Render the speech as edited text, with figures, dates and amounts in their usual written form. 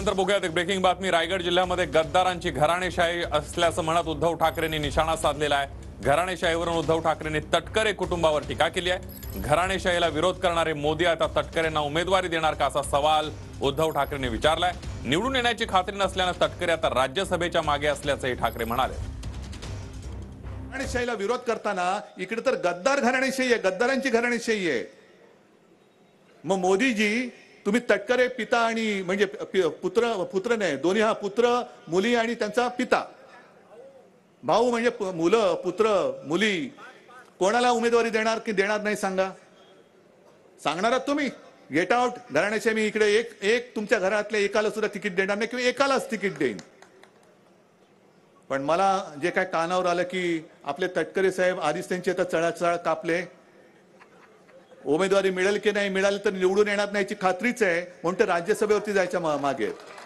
त्यानंतर बघूयात एक ब्रेकिंग बातमी। रायगड जिल्ह्यामध्ये गद्दारांची घराणेशाही असल्याचं म्हणत उद्धव ठाकरेंनी निशाणा साधलेला आहे। घराणेशाहीवरून उद्धव ठाकरेंनी तटकरे कुटुंबावर टीका केली आहे। घराणेशाहीला विरोध करणारे मोदी आता तटकरेंना उमेदवारी देणार का असा सवाल उद्धव ठाकरेंनी विचारलाय। निवडून येण्याची खात्री नसल्यानं तटकरे आता राज्यसभेच्या मागे असल्याचंही ठाकरे म्हणाले। घराणेशाहीला विरोध करताना इकडे तर गद्दार घराणेशाही आहे, गद्दारांची घराणेशाही आहे। मग मोदीजी तुम्ही तटकरे पिता आणि म्हणजे पुत्र नाही, दोन्ही हा पुत्र मुली आणि त्यांचा पिता भाऊ म्हणजे मुलं पुत्र मुली कोणाला उमेदवारी देणार की देणार नाही सांगा, सांगणार आहात तुम्ही? गेट आउट घराण्याचे मी इकडे एक तुमच्या घरातल्या एकाला सुद्धा तिकीट देणार नाही किंवा एकालाच तिकीट देईन। पण मला जे काय कानावर आलं की आपले तटकरे साहेब आधीच त्यांची आता चळाचळ कापले, उमेदवारी मिळेल की नाही, मिळाली तर निवडून येणार नाही याची खात्रीच आहे, म्हणून ते राज्यसभेवरती जायच्या मागे आहेत।